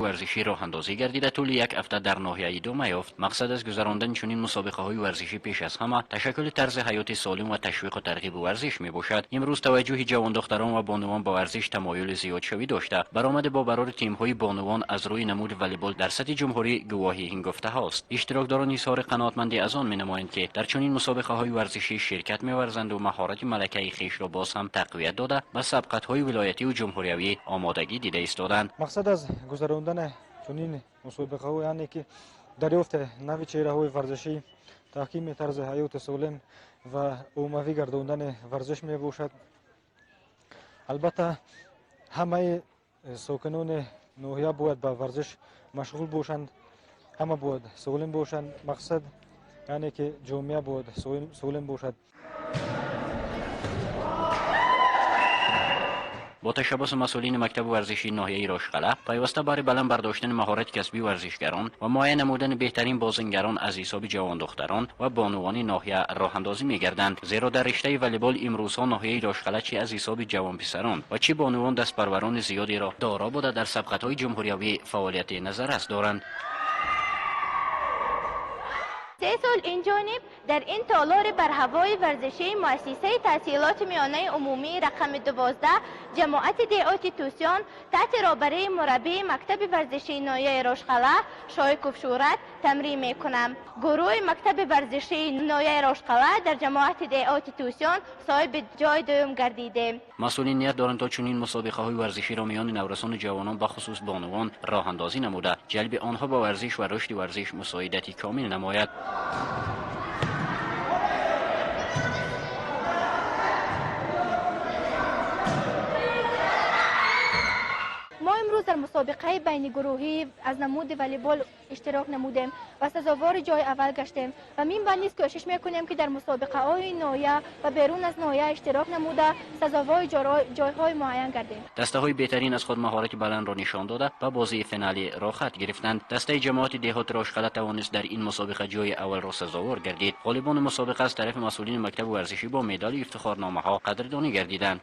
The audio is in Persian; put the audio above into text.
ورزشی راه اندازی گردیده طول یک هفته در ناحیه دوم یافت. مقصد از گذراندن چنین مسابقه های ورزشی پیش از همه تشکل طرز حیات سالم و تشویق و ترغیب ورزش می باشد. امروز توجه جوان دختران و بانوان به ورزش تمایل زیاد شوی داشته. برآمد با برار تیم های بانوان از روی نمود والیبال در سطح جمهوری گواهی این گفته هاست. اشتراکداران اظهار قناعتمندی از آن می نمایند که در چنین مسابقه های ورزشی شرکت می ورزند و مهارت ملکه خویش را باز هم تقویت داده به سبقت های ولایتی و جمهوری آمادگی دیده ایستادند. مقصد از گذراندن چنین مسابقه ها یعنی که دریافت نوی چهره های ورزشی، تحکیم طرز حیات سالم و عمومی گرداندن ورزش می باشد. البته همه ساکنان ناحیه باید به ورزش مشغول باشند، همه باید سالم باشند. مقصد یعنی که جامعه باید سالم باشد. با تشبث مسئولین مکتب ورزشی ناحیه راشقله پیوسته برای بلند برداشتن مهارت کسبی ورزشگران و معین نمودن بهترین بازیگران از حساب جوان دختران و بانوان ناحیه راه اندازی می‌گردند، زیرا در رشته والیبال امروزها ناحیه راشقله چه از حساب جوان پسران و چه بانوان دست پروران زیادی را دارا بوده در سبقت‌های جمهوری فعالیت نظررس دارند. 3 سال این جانب در این تالار بر هوای ورزشی مؤسسه تحصیلات میانه عمومی رقم 12 جماعت دیعات توسیان تحت رهبری مربی مکتب ورزشی ناحیه راشقله شایکوف شورت تمرین میکنم. گروه مکتب ورزشی ناحیه راشقله در جماعت دیعات توسیان صاحب جای دوم گردیده. مسئولین نیت دارند تا چنین مسابقه های ورزشی را میان نورسان و جوانان به خصوص بانوان راه اندازی نموده جلب آنها به ورزش و رشد ورزش مساعدتی کامل نماید. ما امروز در مسابقه بین گروهی از نمود والیبال اشتراک نمودیم و سزاوار جای اول گشتیم و من نیز کوشش میکنیم که در مسابقه های ناحیه و بیرون از ناحیه اشتراک نموده سزاوار جایهای معین گردیم. دسته های بهترین از خود مهارت بلند را نشان داده و بازی فینالی را خط گرفتند. دسته جماعت دیهات راشقله توانست در این مسابقه جای اول را سزاوار گردید. غالبان مسابقه از طرف مسئولین مکتب ورزشی با مدال افتخارنامه ها قدردانی گردیدند.